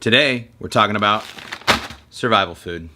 Today, we're talking about survival food.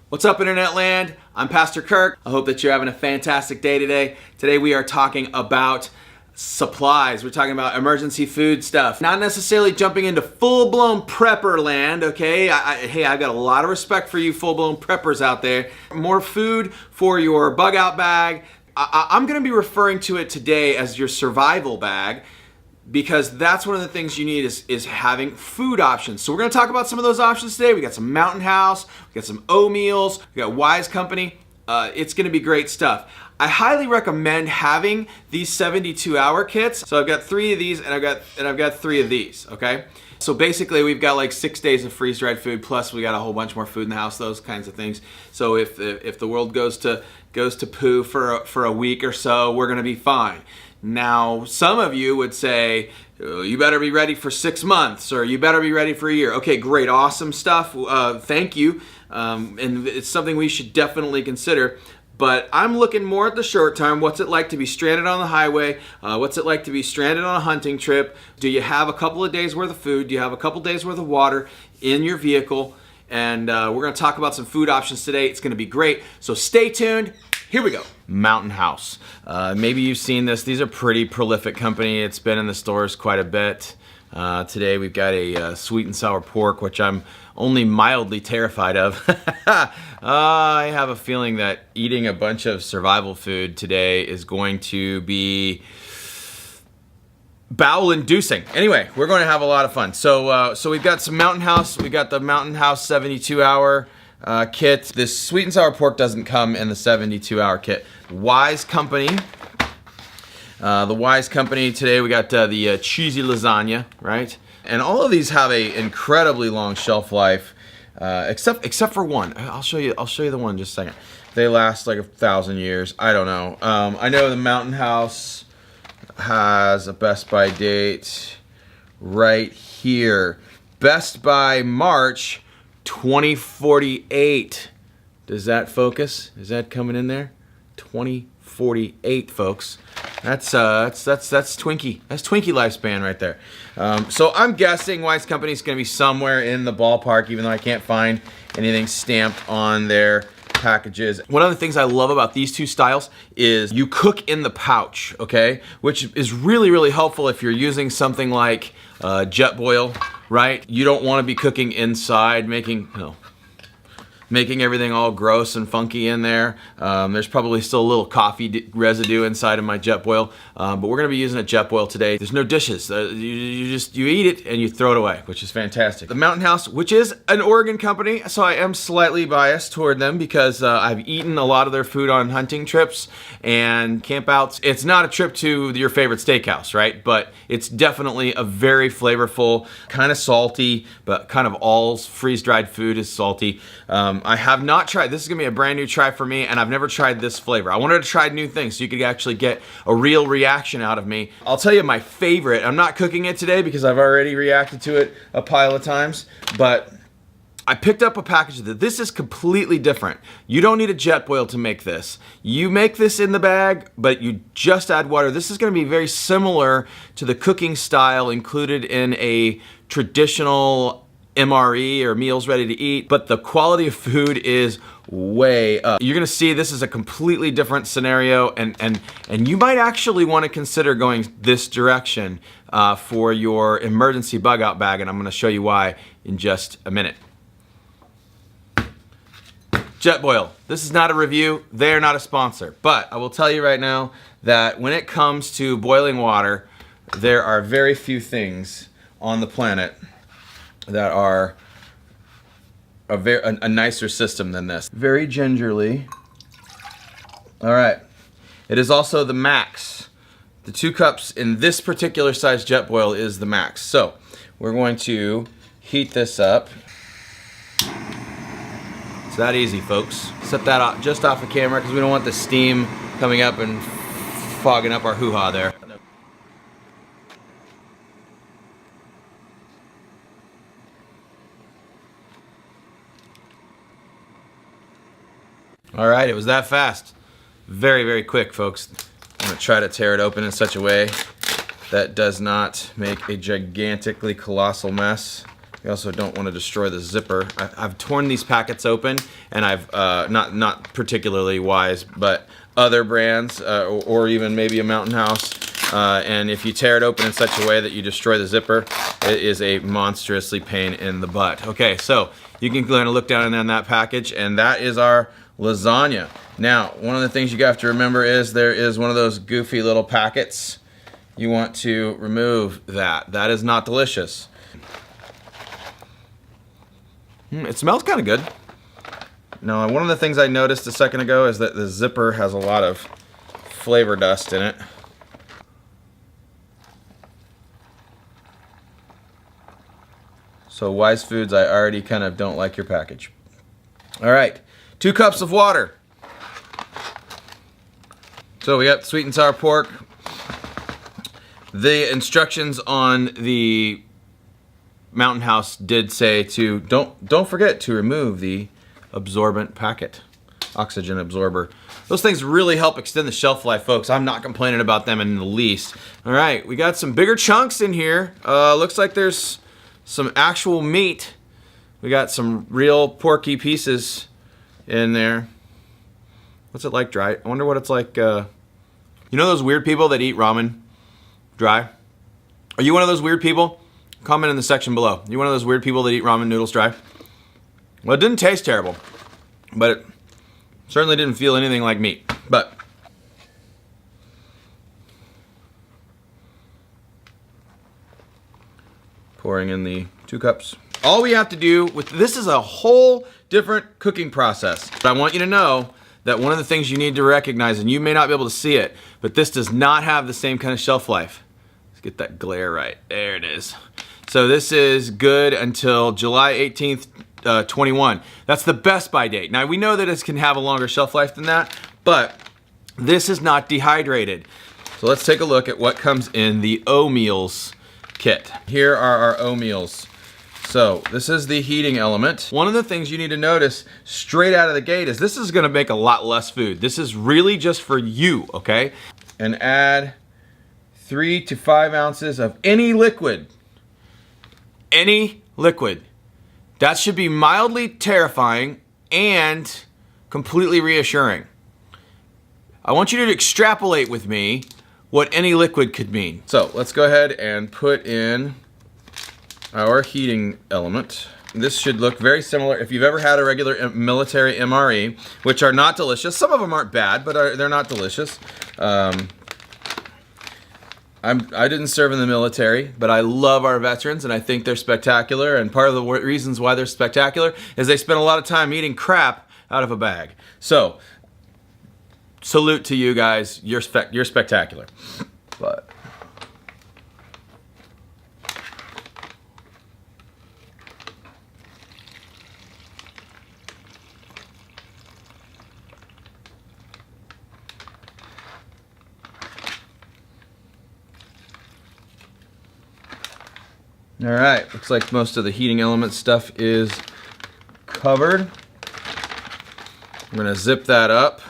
What's up, Internet Land? I'm Pastor Kirk. I hope that you're having a fantastic day today. Today we are talking about supplies. We're talking about emergency food stuff. Not necessarily jumping into full-blown prepper land, okay? Hey, I've got a lot of respect for you full-blown preppers out there. More food for your bug-out bag. I'm gonna be referring to it today as your survival bag, because that's one of the things you need is having food options. So we're gonna talk about some of those options today. We got some Mountain House, we got some O-Meals, we got Wise Company. It's gonna be great stuff. I highly recommend having these 72-hour kits. So I've got 3 of these and I've got 3 of these, okay? So basically we've got like 6 days of freeze-dried food, plus we got a whole bunch more food in the house, those kinds of things. So if the world goes to poo for a week or so, we're gonna be fine. Now, some of you would say, oh, you better be ready for 6 months, or you better be ready for a year. Okay, great, awesome stuff. Thank you. And it's something we should definitely consider. But I'm looking more at the short term. What's it like to be stranded on the highway? What's it like to be stranded on a hunting trip? Do you have a couple of days worth of food? Do you have a couple days worth of water in your vehicle? And we're gonna talk about some food options today. It's gonna be great. So stay tuned. Here we go. Mountain House. Maybe you've seen this. These are pretty prolific company. It's been in the stores quite a bit. Today we've got a sweet and sour pork, which I'm only mildly terrified of. I have a feeling that eating a bunch of survival food today is going to be bowel-inducing. Anyway, we're going to have a lot of fun. So we've got some Mountain House. We got the Mountain House 72-hour kit. This sweet and sour pork doesn't come in the 72-hour kit. Wise Company. The Wise Company today, we got the cheesy lasagna, right? And all of these have a incredibly long shelf life, except for one. I'll show you the one in just a second. They last like 1,000 years. I don't know. I know the Mountain House has a Best By date right here. Best By March 2048. Does that focus? Is that coming in there? 2048, folks. That's Twinkie. That's Twinkie lifespan right there. So I'm guessing Wise Company is going to be somewhere in the ballpark, even though I can't find anything stamped on their packages. One of the things I love about these two styles is you cook in the pouch, okay? Which is really, really helpful if you're using something like Jetboil, right? You don't want to be cooking inside, making everything all gross and funky in there. There's probably still a little coffee residue inside of my Jetboil, but we're gonna be using a Jetboil today. There's no dishes. You eat it and you throw it away, which is fantastic. The Mountain House, which is an Oregon company, so I am slightly biased toward them because I've eaten a lot of their food on hunting trips and campouts. It's not a trip to your favorite steakhouse, right? But it's definitely a very flavorful, kind of salty, but kind of all freeze-dried food is salty. I have not tried, this is gonna be a brand new try for me, and I've never tried this flavor. I wanted to try new things so you could actually get a real reaction out of me. I'll tell you my favorite. I'm not cooking it today because I've already reacted to it a pile of times, but I picked up a package of this. This is completely different. You don't need a Jetboil to make this. You make this in the bag, but you just add water. This is gonna be very similar to the cooking style included in a traditional MRE or meals ready to eat, but the quality of food is way up. You're gonna see this is a completely different scenario, and you might actually want to consider going this direction for your emergency bug out bag, and I'm gonna show you why in just a minute. Jetboil. This is not a review. They're not a sponsor, but I will tell you right now that when it comes to boiling water, there are very few things on the planet that are a nicer system than this. Very gingerly. All right. It is also the max. The 2 cups in this particular size Jetboil is the max. So we're going to heat this up. It's that easy, folks. Set that off, just off the camera because we don't want the steam coming up and fogging up our hoo-ha there. All right, it was that fast. Very, very quick, folks. I'm gonna try to tear it open in such a way that does not make a gigantically colossal mess. You also don't want to destroy the zipper. I've torn these packets open, and I've not particularly Wise, but other brands, or even maybe a Mountain House. And if you tear it open in such a way that you destroy the zipper, it is a monstrously pain in the butt. Okay, so you can go ahead and look down in that package, and that is our lasagna. Now, one of the things you have to remember is there is one of those goofy little packets. You want to remove that. That is not delicious. It smells kind of good. Now, one of the things I noticed a second ago is that the zipper has a lot of flavor dust in it. So Wise Foods, I already kind of don't like your package. All right, 2 cups of water. So we got sweet and sour pork. The instructions on the Mountain House did say to don't forget to remove the absorbent packet, oxygen absorber. Those things really help extend the shelf life, folks. I'm not complaining about them in the least. All right, we got some bigger chunks in here. Looks like there's some actual meat. We got some real porky pieces in there. What's it like dry? I wonder what it's like. You know those weird people that eat ramen dry? Are you one of those weird people? Comment in the section below. You one of those weird people that eat ramen noodles dry? Well, it didn't taste terrible, but it certainly didn't feel anything like meat. But pouring in the 2 cups. All we have to do with this is a whole different cooking process. But I want you to know that one of the things you need to recognize, and you may not be able to see it, but this does not have the same kind of shelf life. Let's get that glare right. There it is. So this is good until July 18th, 21. That's the best by date. Now we know that it can have a longer shelf life than that, but this is not dehydrated. So let's take a look at what comes in the O-Meals kit. Here are our O-Meals. So this is the heating element. One of the things you need to notice straight out of the gate is this is gonna make a lot less food. This is really just for you, okay? And add 3 to 5 ounces of any liquid. Any liquid. That should be mildly terrifying and completely reassuring. I want you to extrapolate with me what any liquid could mean. So let's go ahead and put in our heating element. This should look very similar. If you've ever had a regular military MRE, which are not delicious, some of them aren't bad, but they're not delicious. I didn't serve in the military, but I love our veterans and I think they're spectacular. And part of the reasons why they're spectacular is they spend a lot of time eating crap out of a bag. So, salute to you guys. You're spectacular. But all right, looks like most of the heating element stuff is covered. I'm gonna zip that up,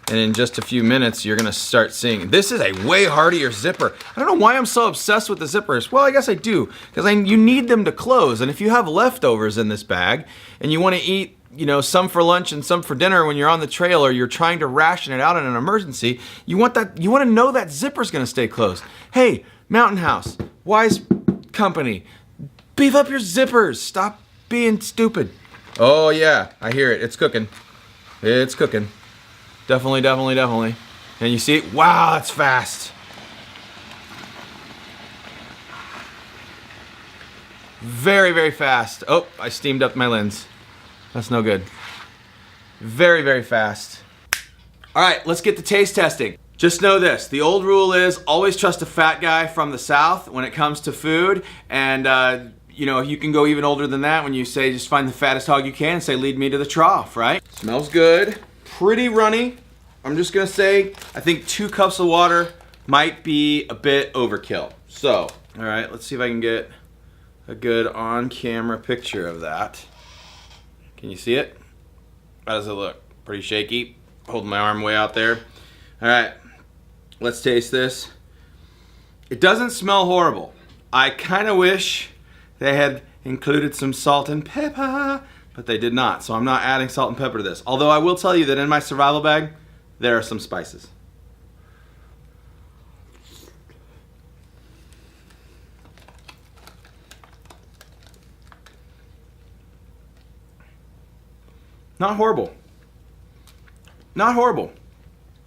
and in just a few minutes, you're gonna start seeing, this is a way hardier zipper. I don't know why I'm so obsessed with the zippers. Well, I guess I do, because you need them to close, and if you have leftovers in this bag, and you wanna eat, you know, some for lunch and some for dinner when you're on the trail or you're trying to ration it out in an emergency, you wanna know that zipper's gonna stay closed. Hey, Mountain House, Wise Company, beef up your zippers. Stop being stupid. Oh yeah, I hear it. It's cooking. It's cooking. Definitely, definitely, definitely. And you see, wow, that's fast. Very, very fast. Oh, I steamed up my lens. That's no good. Very, very fast. All right, let's get to taste testing. Just know this, the old rule is always trust a fat guy from the South when it comes to food. And you know, you can go even older than that when you say just find the fattest hog you can and say lead me to the trough, right? Smells good, pretty runny. I'm just gonna say, I think 2 cups of water might be a bit overkill. So, all right, let's see if I can get a good on-camera picture of that. Can you see it? How does it look? Pretty shaky. Holding my arm way out there. All right, let's taste this. It doesn't smell horrible. I kind of wish they had included some salt and pepper, but they did not. So I'm not adding salt and pepper to this. Although I will tell you that in my survival bag, there are some spices. Not horrible. Not horrible.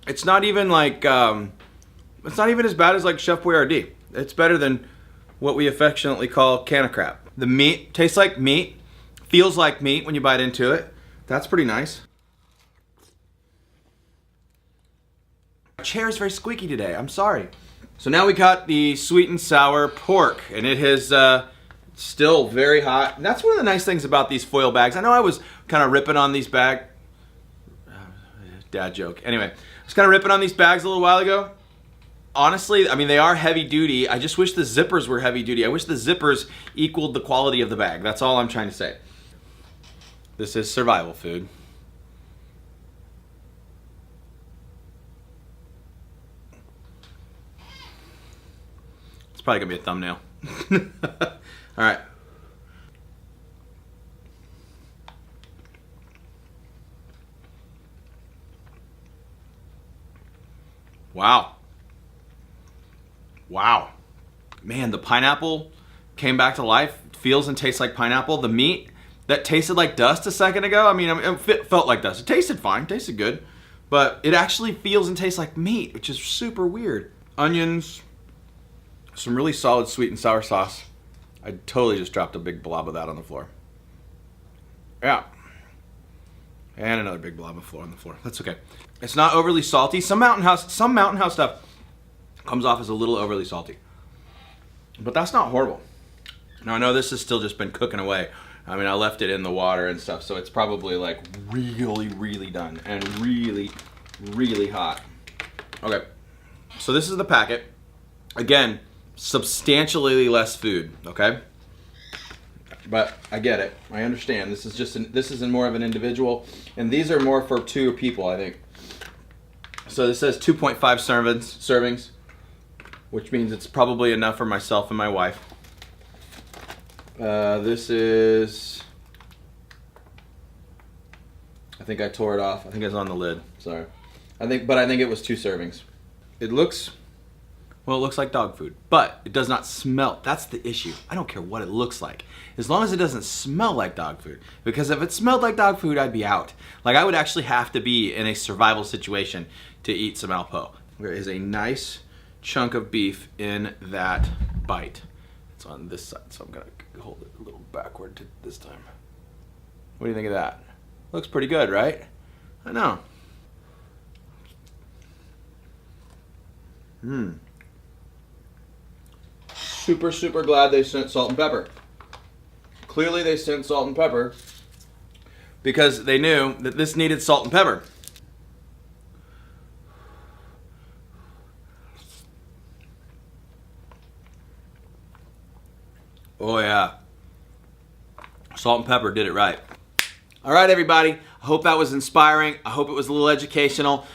It's not even like, it's not even as bad as like Chef Boyardee. It's better than what we affectionately call can of crap. The meat tastes like meat, feels like meat when you bite into it. That's pretty nice. My chair is very squeaky today, I'm sorry. So now we got the sweet and sour pork, and it is still very hot. And that's one of the nice things about these foil bags. I know I was kind of ripping on these dad joke. Anyway, I was kind of ripping on these bags a little while ago. Honestly, I mean, they are heavy duty. I just wish the zippers were heavy duty. I wish the zippers equaled the quality of the bag. That's all I'm trying to say. This is survival food. It's probably gonna be a thumbnail. All right. Wow. Wow. Man, the pineapple came back to life. Feels and tastes like pineapple. The meat that tasted like dust a second ago, I mean, it felt like dust. It tasted fine, tasted good, but it actually feels and tastes like meat, which is super weird. Onions, some really solid sweet and sour sauce. I totally just dropped a big blob of that on the floor. Yeah. And another big blob of flour on the floor. That's okay. It's not overly salty. Some Mountain House stuff comes off as a little overly salty. But that's not horrible. Now I know this has still just been cooking away. I mean, I left it in the water and stuff, so it's probably like really, really done and really, really hot. Okay, so this is the packet. Again, substantially less food, okay? But I get it. I understand. This is more of an individual, and these are more for 2 people, I think. So this says 2.5 servings, which means it's probably enough for myself and my wife. This is, I think I tore it off. I think it's on the lid. Sorry. I think it was 2 servings. It looks like dog food, but it does not smell. That's the issue. I don't care what it looks like, as long as it doesn't smell like dog food. Because if it smelled like dog food, I'd be out. Like, I would actually have to be in a survival situation to eat some Alpo. There is a nice chunk of beef in that bite. It's on this side, so I'm gonna hold it a little backward this time. What do you think of that? Looks pretty good, right? I know. Super, super glad they sent salt and pepper. Clearly they sent salt and pepper because they knew that this needed salt and pepper. Oh yeah. Salt and pepper did it right. All right, everybody. I hope that was inspiring. I hope it was a little educational.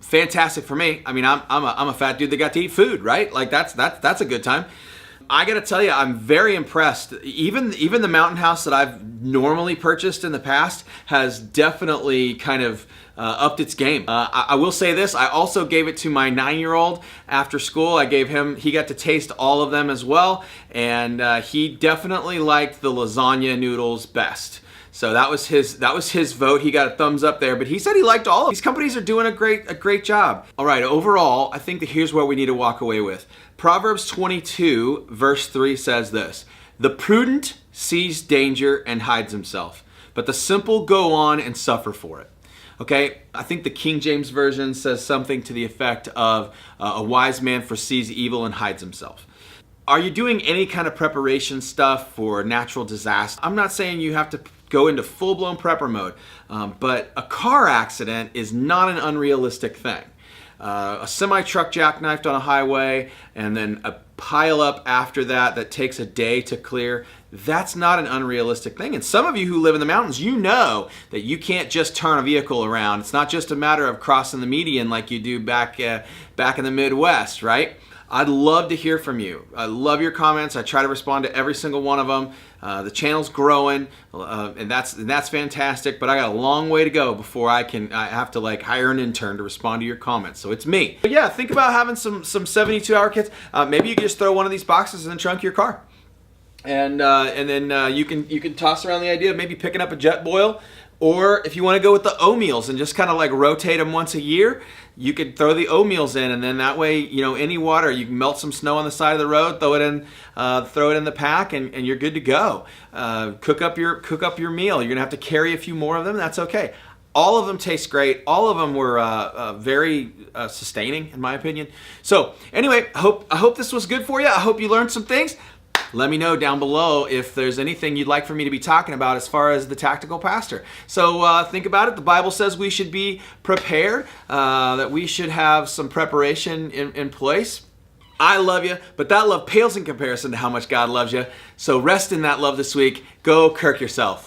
Fantastic for me. I mean, I'm a fat dude that got to eat food, right? Like that's a good time. I gotta tell you, I'm very impressed. Even the Mountain House that I've normally purchased in the past has definitely kind of upped its game. I will say this, I also gave it to my 9-year-old after school. He got to taste all of them as well, and he definitely liked the lasagna noodles best. So that was his vote. He got a thumbs up there, but he said he liked all of them. These companies are doing a great job. All right, overall, I think that here's what we need to walk away with. Proverbs 22 verse 3 says this: "The prudent sees danger and hides himself, but the simple go on and suffer for it." Okay, I think the King James Version says something to the effect of a wise man foresees evil and hides himself. Are you doing any kind of preparation stuff for natural disaster? I'm not saying you have to go into full-blown prepper mode, but a car accident is not an unrealistic thing. A semi-truck jackknifed on a highway and then a pile up after that takes a day to clear, that's not an unrealistic thing. And some of you who live in the mountains, you know that you can't just turn a vehicle around. It's not just a matter of crossing the median like you do back in the Midwest, right? I'd love to hear from you. I love your comments. I try to respond to every single one of them. The channel's growing, and that's fantastic. But I got a long way to go before I have to like hire an intern to respond to your comments. So it's me. But yeah, think about having some 72-hour kits. Maybe you can just throw one of these boxes in the trunk of your car, and then you can toss around the idea of maybe picking up a jet boil. Or if you want to go with the O-meals and just kind of like rotate them once a year, you could throw the O-meals in, and then that way, you know, any water, you can melt some snow on the side of the road, throw it in the pack, and you're good to go. Cook up your meal. You're gonna have to carry a few more of them. That's okay. All of them taste great. All of them were very sustaining, in my opinion. So anyway, I hope this was good for you. I hope you learned some things. Let me know down below if there's anything you'd like for me to be talking about as far as the tactical pastor. So think about it. The Bible says we should be prepared, that we should have some preparation in place. I love you, but that love pales in comparison to how much God loves you. So rest in that love this week. Go Kirk yourself.